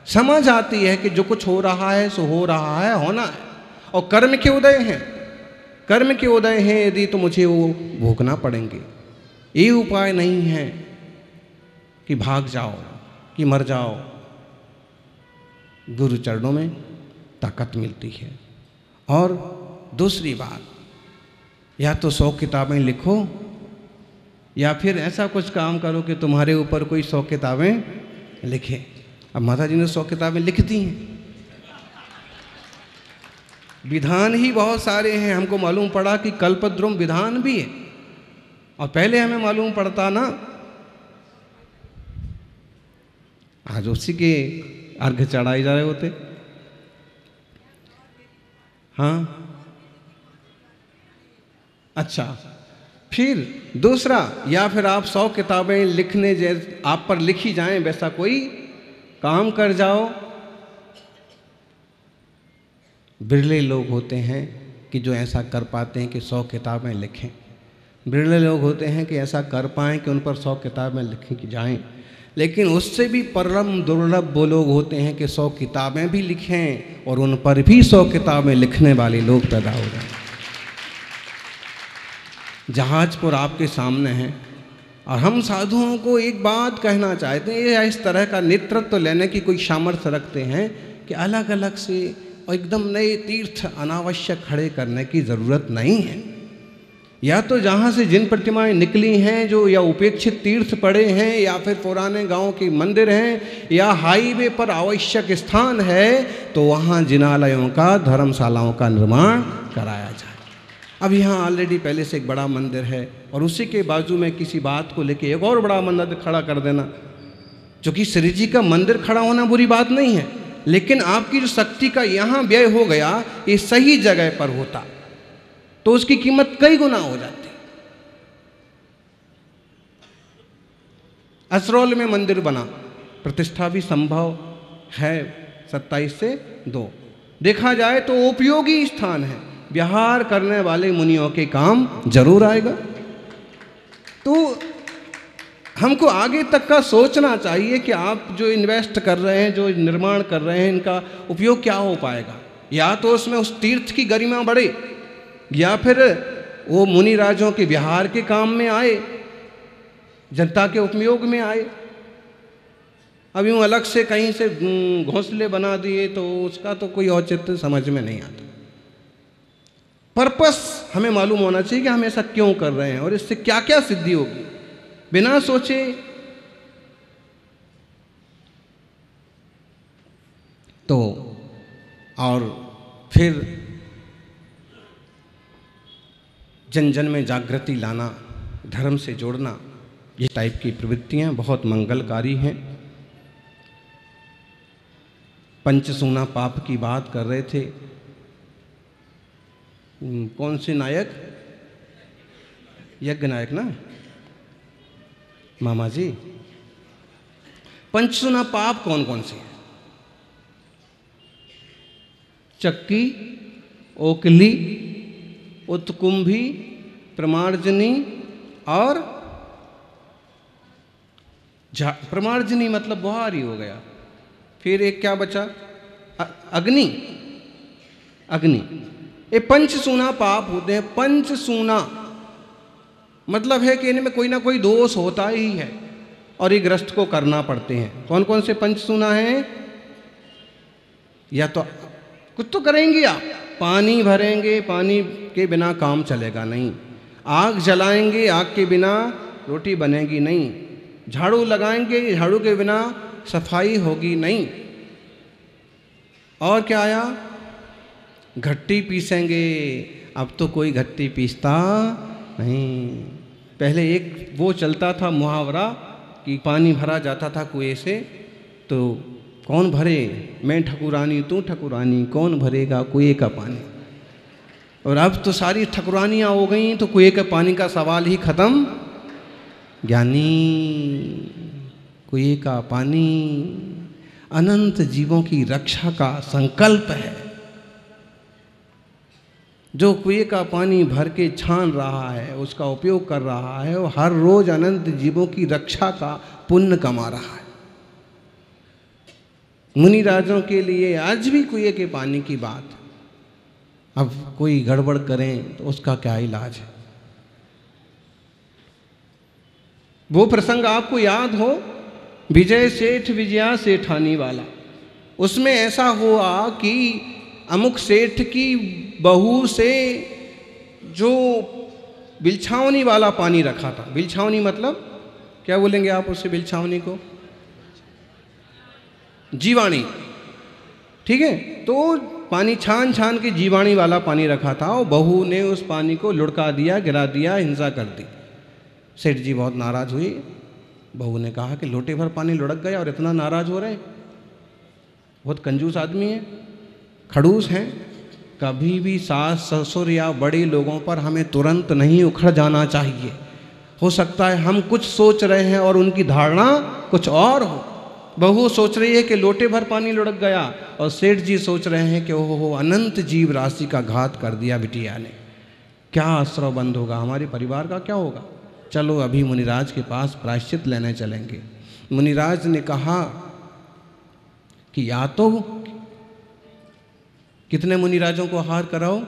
समझ आती है कि जो कुछ हो रहा है सो हो रहा है, होना है, और कर्म के उदय हैं, कर्म के उदय हैं यदि तो मुझे वो भोगना पड़ेंगे। ये उपाय नहीं है कि भाग जाओ कि मर जाओ। गुरु चरणों में ताकत मिलती है। और दूसरी बात, या तो 100 किताबें लिखो या फिर ऐसा कुछ काम करो कि तुम्हारे ऊपर कोई 100 किताबें लिखे। अब माता जी ने 100 किताबें लिख दी हैं, विधान ही बहुत सारे हैं। हमको मालूम पड़ा कि कल्पद्रुम विधान भी है, और पहले हमें मालूम पड़ता ना, आज उसी के अर्घ चढ़ाए जा रहे होते। हाँ, अच्छा, फिर दूसरा, या फिर आप 100 किताबें लिखने जैसे आप पर लिखी जाएं वैसा कोई काम कर जाओ। बिरले लोग होते हैं कि जो ऐसा कर पाते हैं कि 100 किताबें लिखें। बिरले लोग होते हैं कि ऐसा कर पाएँ कि उन पर 100 किताबें लिखी जाएं। लेकिन उससे भी परम दुर्लभ वो लोग होते हैं कि 100 किताबें भी लिखें और उन पर भी 100 किताबें लिखने वाले लोग पैदा हो जाएं। जहाजपुर आपके सामने है, और हम साधुओं को एक बात कहना चाहते हैं, या इस तरह का नेतृत्व तो लेने की कोई सामर्थ्य रखते हैं कि अलग अलग से और एकदम नए तीर्थ अनावश्यक खड़े करने की ज़रूरत नहीं है। या तो जहाँ से जिन प्रतिमाएं निकली हैं, जो या उपेक्षित तीर्थ पड़े हैं, या फिर पुराने गांव के मंदिर हैं, या हाईवे पर आवश्यक स्थान है, तो वहाँ जिनालयों का, धर्मशालाओं का निर्माण कराया जाए। अब यहाँ ऑलरेडी पहले से एक बड़ा मंदिर है, और उसी के बाजू में किसी बात को लेके एक और बड़ा मंदिर खड़ा कर देना। क्योंकि श्री जी का मंदिर खड़ा होना बुरी बात नहीं है, लेकिन आपकी जो शक्ति का यहाँ व्यय हो गया, ये सही जगह पर होता तो उसकी कीमत कई गुना हो जाती। असरोल में मंदिर बना, प्रतिष्ठा भी संभव है 27 से 2। देखा जाए तो उपयोगी स्थान है, विहार करने वाले मुनियों के काम जरूर आएगा। तो हमको आगे तक का सोचना चाहिए कि आप जो इन्वेस्ट कर रहे हैं, जो निर्माण कर रहे हैं, इनका उपयोग क्या हो पाएगा। या तो उसमें उस तीर्थ की गरिमा बढ़े, या फिर वो मुनि राजों के विहार के काम में आए, जनता के उपयोग में आए। अब यूँ अलग से कहीं से घोंसले बना दिए तो उसका तो कोई औचित्य समझ में नहीं आता। पर्पस हमें मालूम होना चाहिए कि हम ऐसा क्यों कर रहे हैं और इससे क्या क्या सिद्धि होगी। बिना सोचे तो, और फिर जन जन में जागृति लाना, धर्म से जोड़ना, ये टाइप की प्रवृत्तियां बहुत मंगलकारी हैं। पंचसूना पाप की बात कर रहे थे, कौन से नायक, यज्ञ नायक ना मामा जी। पंचसूना पाप कौन कौन से हैं? चक्की, ओकली, उत्कुंभी, प्रमार्जनी और प्रमार्जनी मतलब बुहारी हो गया। फिर एक क्या बचा, अग्नि। अग्नि, ये पंचसूना पाप होते हैं। पंचसूना मतलब है कि इनमें कोई ना कोई दोष होता ही है और ये ग्रस्त को करना पड़ते हैं। कौन कौन से पंचसूना हैं? या तो कुछ तो करेंगे आप, पानी भरेंगे, पानी के बिना काम चलेगा नहीं। आग जलाएंगे, आग के बिना रोटी बनेगी नहीं। झाड़ू लगाएंगे, झाड़ू के बिना सफाई होगी नहीं। और क्या आया? घट्टी पीसेंगे। अब तो कोई घट्टी पीसता नहीं। पहले एक वो चलता था मुहावरा कि पानी भरा जाता था कुएं से, तो कौन भरे, मैं ठकुरानी तू ठकुरानी, कौन भरेगा कुएं का पानी। और अब तो सारी ठकुरानियाँ हो गई तो कुएं के पानी का सवाल ही खत्म। ज्ञानी, कुएं का पानी अनंत जीवों की रक्षा का संकल्प है। जो कुएं का पानी भर के छान रहा है, उसका उपयोग कर रहा है, वो हर रोज अनंत जीवों की रक्षा का पुण्य कमा रहा है। मुनि राजों के लिए आज भी कुएं के पानी की बात। अब कोई गड़बड़ करें तो उसका क्या इलाज है। वो प्रसंग आपको याद हो, विजय सेठ विजया सेठानी वाला। उसमें ऐसा हुआ कि अमुक सेठ की बहू से जो बिलछावनी वाला पानी रखा था, बिलछावनी मतलब क्या बोलेंगे आप उससे, बिलछावनी को जीवाणी, ठीक है। तो पानी छान छान के जीवाणी वाला पानी रखा था, और बहू ने उस पानी को लुढ़का दिया, गिरा दिया, हिंसा कर दी। सेठ जी बहुत नाराज हुई। बहू ने कहा कि लोटे भर पानी लुढ़क गया और इतना नाराज हो रहे हैं, बहुत कंजूस आदमी है, खड़ूस हैं। कभी भी सास ससुर या बड़े लोगों पर हमें तुरंत नहीं उखड़ जाना चाहिए। हो सकता है हम कुछ सोच रहे हैं और उनकी धारणा कुछ और हो। बहू सोच रही है कि लोटे भर पानी लुढ़क गया, और सेठ जी सोच रहे हैं कि ओहो अनंत जीव राशि का घात कर दिया बिटिया ने, क्या आश्रय बंद होगा, हमारे परिवार का क्या होगा। चलो अभी मुनिराज के पास प्रायश्चित लेने चलेंगे। मुनिराज ने कहा कि या तो कितने मुनिराजों को आहार कराओ,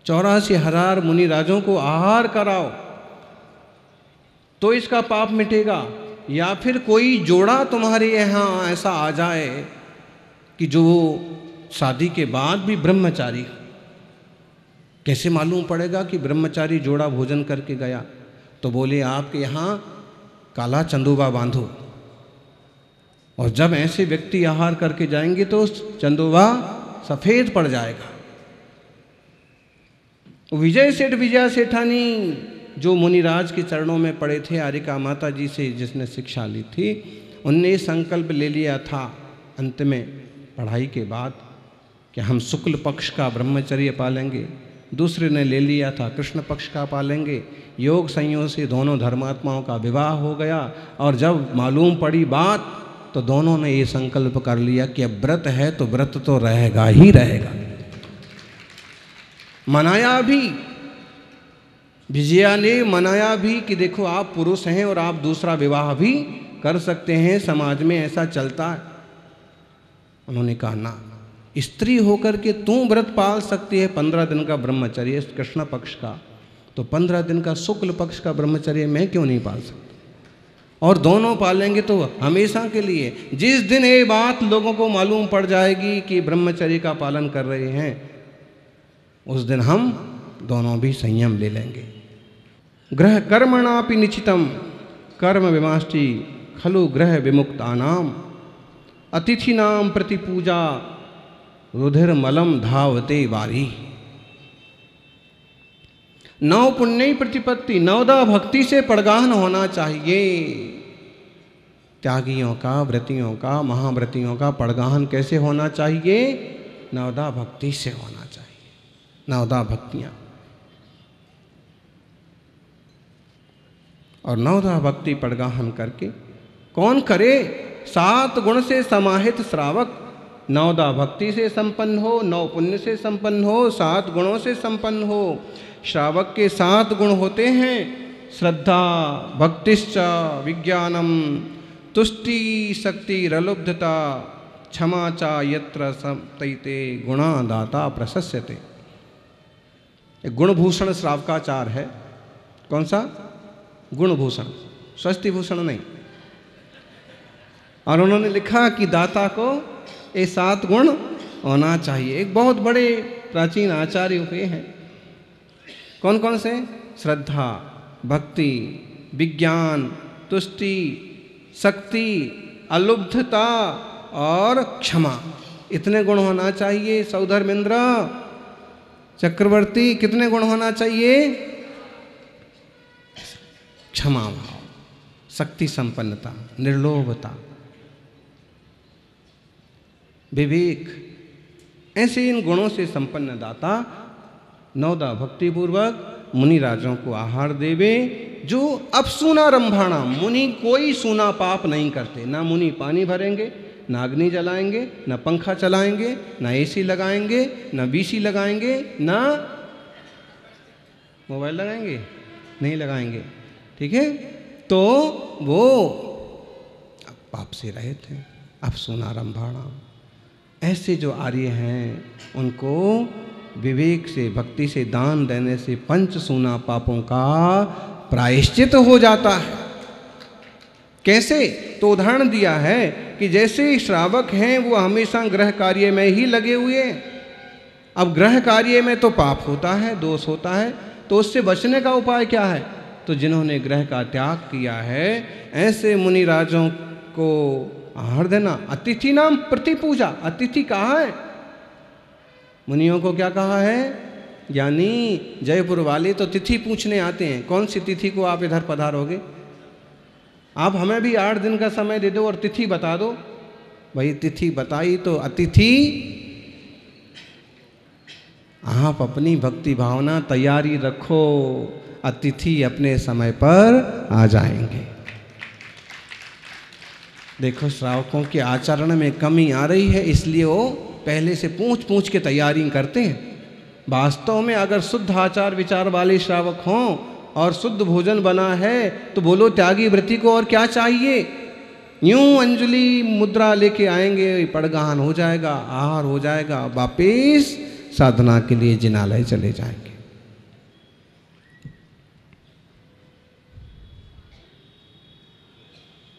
84,000 मुनिराजों को आहार कराओ तो इसका पाप मिटेगा, या फिर कोई जोड़ा तुम्हारे यहाँ ऐसा आ जाए कि जो शादी के बाद भी ब्रह्मचारी। कैसे मालूम पड़ेगा कि ब्रह्मचारी जोड़ा भोजन करके गया। तो बोले आपके यहाँ काला चंदोबा बांधो, और जब ऐसे व्यक्ति आहार करके जाएंगे तो चंदोबा सफेद पड़ जाएगा। विजय सेठ विजया सेठानी जो मुनिराज के चरणों में पड़े थे, आरिका माता जी से जिसने शिक्षा ली थी, उनने संकल्प ले लिया था अंत में पढ़ाई के बाद कि हम शुक्ल पक्ष का ब्रह्मचर्य पालेंगे। दूसरे ने ले लिया था कृष्ण पक्ष का पालेंगे। योग संयोग से दोनों धर्मात्माओं का विवाह हो गया, और जब मालूम पड़ी बात तो दोनों ने ये संकल्प कर लिया कि अब व्रत है तो व्रत तो रहेगा ही रहेगा। मनाया भी, विजया ने मनाया भी कि देखो आप पुरुष हैं और आप दूसरा विवाह भी कर सकते हैं, समाज में ऐसा चलता है। उन्होंने कहा ना, स्त्री होकर के तू व्रत पाल सकती है 15 दिन का ब्रह्मचर्य कृष्ण पक्ष का, तो 15 दिन का शुक्ल पक्ष का ब्रह्मचर्य मैं क्यों नहीं पाल सकती। और दोनों पालेंगे तो हमेशा के लिए। जिस दिन ये बात लोगों को मालूम पड़ जाएगी कि ब्रह्मचर्य का पालन कर रहे हैं, उस दिन हम दोनों भी संयम ले लेंगे। ग्रह कर्मणापि निश्चितम कर्म विमाष्टि खलु ग्रह विमुक्तानाम अतिथिनाम प्रति पूजा रुधिर मलम धावते वारी। नौ पुण्य प्रतिपत्ति, नवदा भक्ति से पड़गाहन होना चाहिए। त्यागियों का, व्रतियों का, महाव्रतियों का पड़गाहन कैसे होना चाहिए? नवदा भक्ति से होना चाहिए। नवदा भक्तियाँ, और नवदा भक्ति पड़गाहन करके कौन करे? 7 गुण से समाहित श्रावक नवदा भक्ति से संपन्न हो, 9 पुण्य से संपन्न हो, 7 गुणों से संपन्न हो। श्रावक के 7 गुण होते हैं, श्रद्धा, भक्तिश्च, विज्ञानम, तुष्टि, शक्ति, रलुब्धता, क्षमा च यत्र संतैते गुणा दाता प्रशस्यते। गुणभूषण श्रावकाचार है। कौन सा? गुणभूषण, स्वस्ति भूषण नहीं। और उन्होंने लिखा कि दाता को ये 7 गुण होना चाहिए। एक बहुत बड़े प्राचीन आचार्य हुए हैं। कौन कौन से? श्रद्धा, भक्ति, विज्ञान, तुष्टि, शक्ति, अलुब्धता और क्षमा। इतने गुण होना चाहिए। सौधर्मेंद्र चक्रवर्ती, कितने गुण होना चाहिए? क्षमा भाव, शक्ति संपन्नता, निर्लोभता, विवेक, ऐसे इन गुणों से संपन्न दाता नवदा भक्तिपूर्वक मुनि राजों को आहार देवे। जो अब सूना रंभाणा, मुनि कोई सूना पाप नहीं करते। ना मुनि पानी भरेंगे, ना अग्नि जलाएंगे, ना पंखा चलाएंगे, ना एसी लगाएंगे, ना बीसी लगाएंगे, ना मोबाइल लगाएंगे, नहीं लगाएंगे। ठीक है, तो वो पाप से रहित हैं। अब सुनारंभाणा, ऐसे जो आर्य हैं उनको विवेक से, भक्ति से, दान देने से पंच सूना पापों का प्रायश्चित हो जाता है। कैसे? तो उदाहरण दिया है कि जैसे श्रावक हैं वो हमेशा गृह कार्य में ही लगे हुए हैं। अब गृह कार्य में तो पाप होता है, दोष होता है, तो उससे बचने का उपाय क्या है? तो जिन्होंने गृह का त्याग किया है ऐसे मुनिराजों को आहार देना। अतिथि नाम प्रतिपूजा, अतिथि कहाँ है? मुनियों को क्या कहा है? यानी जयपुर वाले तो तिथि पूछने आते हैं, कौन सी तिथि को आप इधर पधारोगे? आप हमें भी 8 दिन का समय दे दो और तिथि बता दो। भाई तिथि बताई तो अतिथि, आप अपनी भक्ति भावना तैयारी रखो, अतिथि अपने समय पर आ जाएंगे। देखो श्रावकों के आचरण में कमी आ रही है, इसलिए वो पहले से पूछ पूछ के तैयारी करते हैं। वास्तव में अगर शुद्ध आचार विचार वाले श्रावक हों और शुद्ध भोजन बना है तो बोलो त्यागी व्रति को और क्या चाहिए? यूं अंजलि मुद्रा लेके आएंगे, पड़गाहन हो जाएगा, आहार हो जाएगा, वापिस साधना के लिए जिनालय चले जाएंगे।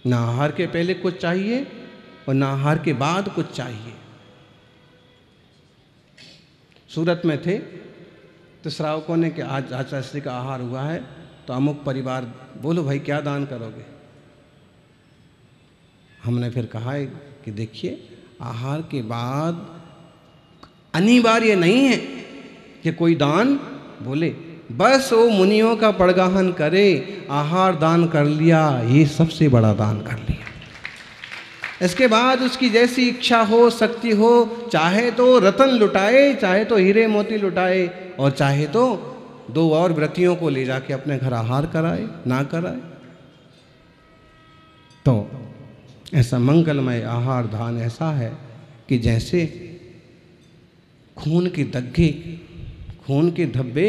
ना आहार के पहले कुछ चाहिए और ना आहार के बाद कुछ चाहिए। सूरत में थे तो श्रावकों ने कि आज आचार्य श्री का आहार हुआ है तो अमुक परिवार, बोलो भाई क्या दान करोगे? हमने फिर कहा है कि देखिए आहार के बाद अनिवार्य नहीं है कि कोई दान बोले, बस वो मुनियों का पड़गाहन करे, आहार दान कर लिया, ये सबसे बड़ा दान कर लिया। इसके बाद उसकी जैसी इच्छा हो, शक्ति हो, चाहे तो रतन लुटाए, चाहे तो हीरे मोती लुटाए, और चाहे तो 2 और व्रतियों को ले जाके अपने घर आहार कराए, ना कराए। तो ऐसा मंगलमय आहार दान ऐसा है कि जैसे खून के दग्गे, खून के धब्बे,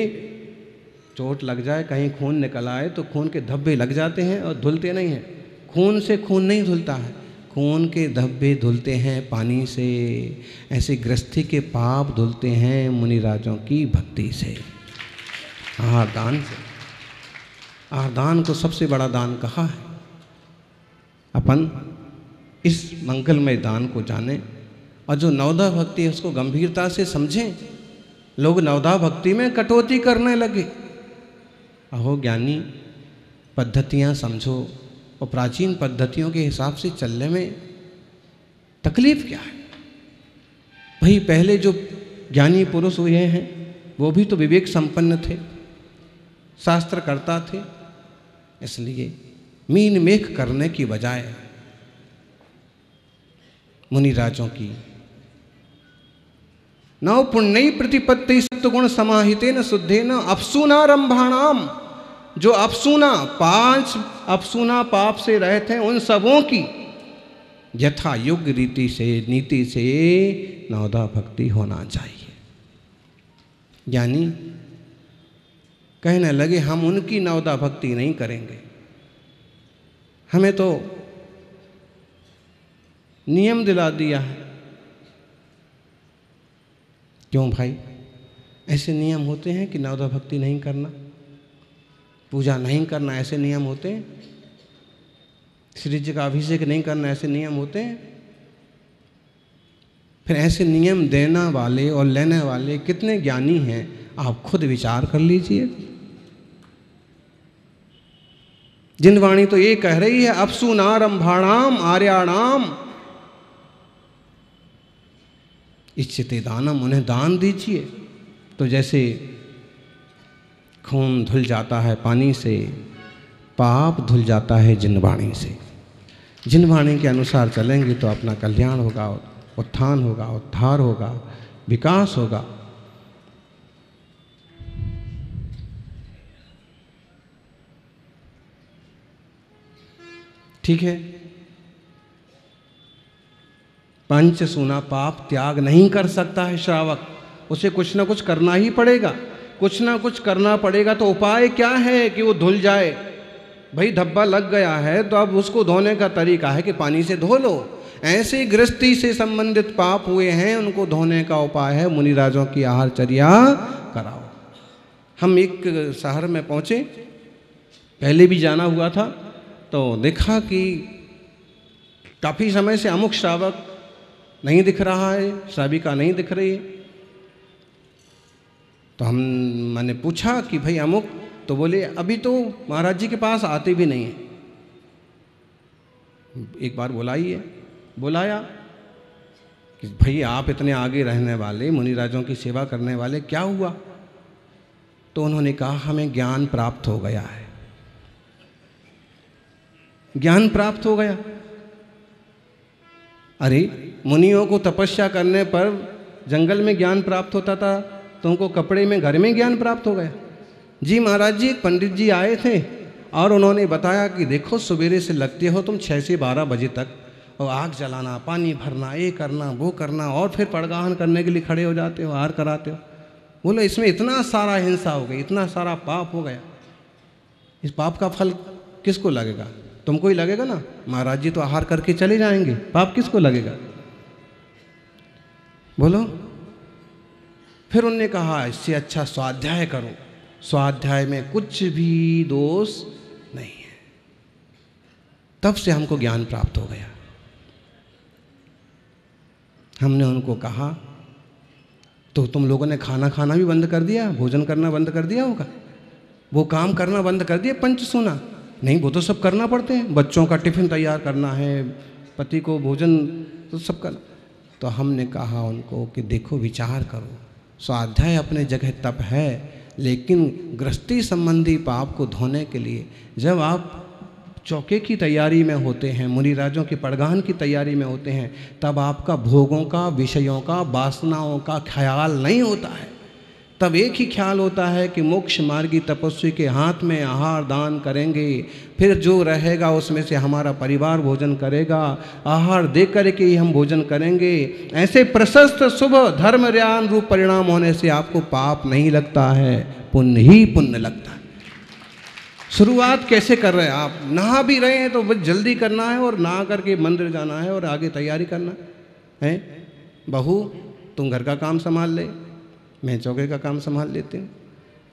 चोट लग जाए, कहीं खून निकल आए तो खून के धब्बे लग जाते हैं और धुलते नहीं हैं। खून से खून नहीं धुलता है, खून के धब्बे धुलते हैं पानी से। ऐसे गृहस्थी के पाप धुलते हैं मुनिराजों की भक्ति से, आहार दान से। आहार दान को सबसे बड़ा दान कहा है। अपन इस मंगलमय दान को जाने और जो नवदा भक्ति है उसको गंभीरता से समझें। लोग नवदा भक्ति में कटौती करने लगे। अहो ज्ञानी, पद्धतियाँ समझो और प्राचीन पद्धतियों के हिसाब से चलने में तकलीफ क्या है? भाई पहले जो ज्ञानी पुरुष हुए हैं वो भी तो विवेक संपन्न थे, शास्त्रकर्ता थे। इसलिए मीन मेख करने की बजाय मुनिराजों की नव पुण्य प्रतिपत्ति सत्वगुण समाहितेन शुद्धेन अपसूनारंभाणाम, जो अपसूना 5 अपसूना पाप से रहित हैं उन सबों की यथा युग रीति से, नीति से नवदा भक्ति होना चाहिए। यानी कहने लगे हम उनकी नवदा भक्ति नहीं करेंगे, हमें तो नियम दिला दिया है। क्यों भाई? ऐसे नियम होते हैं कि नवदा भक्ति नहीं करना, पूजा नहीं करना, ऐसे नियम होते हैं। श्री जी का अभिषेक नहीं करना, ऐसे नियम होते हैं। फिर ऐसे नियम देने वाले और लेने वाले कितने ज्ञानी हैं, आप खुद विचार कर लीजिए। जिनवाणी तो ये कह रही है अपसूनारंभाणाम आर्याणाम इच्छिते दानम, उन्हें दान दीजिए। तो जैसे खून धुल जाता है पानी से, पाप धुल जाता है जिनवाणी से। जिनवाणी के अनुसार चलेंगे तो अपना कल्याण होगा, उत्थान होगा, उद्धार होगा, विकास होगा। ठीक है। पंच सूना पाप त्याग नहीं कर सकता है श्रावक, उसे कुछ ना कुछ करना ही पड़ेगा, कुछ ना कुछ करना पड़ेगा। तो उपाय क्या है कि वो धुल जाए? भाई धब्बा लग गया है तो अब उसको धोने का तरीका है कि पानी से धो लो। ऐसे गृहस्थी से संबंधित पाप हुए हैं, उनको धोने का उपाय है मुनिराजों की आहारचर्या कराओ। हम एक शहर में पहुँचे, पहले भी जाना हुआ था, तो देखा कि काफ़ी समय से अमुक श्रावक नहीं दिख रहा है, श्राविका नहीं दिख रही है। तो मैंने पूछा कि भाई अमुक, तो बोले अभी तो महाराज जी के पास आते भी नहीं हैं। एक बार बुलाइए, बुलाया कि भाई आप इतने आगे रहने वाले, मुनिराजों की सेवा करने वाले, क्या हुआ? तो उन्होंने कहा हमें ज्ञान प्राप्त हो गया है। ज्ञान प्राप्त हो गया? अरे मुनियों को तपस्या करने पर जंगल में ज्ञान प्राप्त होता था, तुमको कपड़े में घर में ज्ञान प्राप्त हो गया? जी महाराज जी, एक पंडित जी आए थे और उन्होंने बताया कि देखो सवेरे से लगते हो तुम 6 से 12 बजे तक, और आग जलाना, पानी भरना, ये करना वो करना, और फिर पड़गाहन करने के लिए खड़े हो जाते हो, आहार कराते हो। बोले इसमें इतना सारा हिंसा हो गई, इतना सारा पाप हो गया, इस पाप का फल किसको लगेगा? तुमको ही लगेगा ना। महाराज जी तो आहार करके चले जाएंगे, पाप किसको लगेगा? बोलो। फिर उन्होंने कहा इससे अच्छा स्वाध्याय करो, स्वाध्याय में कुछ भी दोष नहीं है। तब से हमको ज्ञान प्राप्त हो गया। हमने उनको कहा तो तुम लोगों ने खाना खाना भी बंद कर दिया, भोजन करना बंद कर दिया होगा, वो काम करना बंद कर दिया पंच सूना? नहीं, वो तो सब करना पड़ते हैं, बच्चों का टिफिन तैयार करना है, पति को भोजन, तो सब करना। तो हमने कहा उनको कि देखो विचार करो, स्वाध्याय अपने जगह तप है, लेकिन गृहस्थी संबंधी पाप को धोने के लिए जब आप चौके की तैयारी में होते हैं, मुनिराजों की पड़गान की तैयारी में होते हैं, तब आपका भोगों का, विषयों का, वासनाओं का ख्याल नहीं होता है। तब एक ही ख्याल होता है कि मोक्ष मार्गी तपस्वी के हाथ में आहार दान करेंगे, फिर जो रहेगा उसमें से हमारा परिवार भोजन करेगा, आहार दे करके ही हम भोजन करेंगे। ऐसे प्रशस्त शुभ धर्म ज्ञान रूप परिणाम होने से आपको पाप नहीं लगता है, पुण्य ही पुण्य लगता है। शुरुआत कैसे कर रहे हैं आप? नहा भी रहे हैं तो बस जल्दी करना है और नहा करके मंदिर जाना है और आगे तैयारी करना है। बहू तुम घर का काम संभाल ले, मैं चौके का काम संभाल लेती हूँ।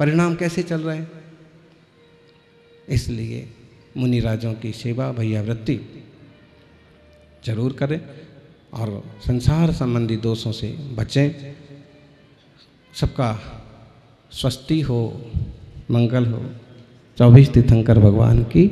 परिणाम कैसे चल रहे हैं? इसलिए मुनिराजों की सेवा भैया वृत्ति जरूर करें और संसार संबंधी दोषों से बचें। सबका स्वस्ति हो, मंगल हो। 24 तीर्थंकर भगवान की।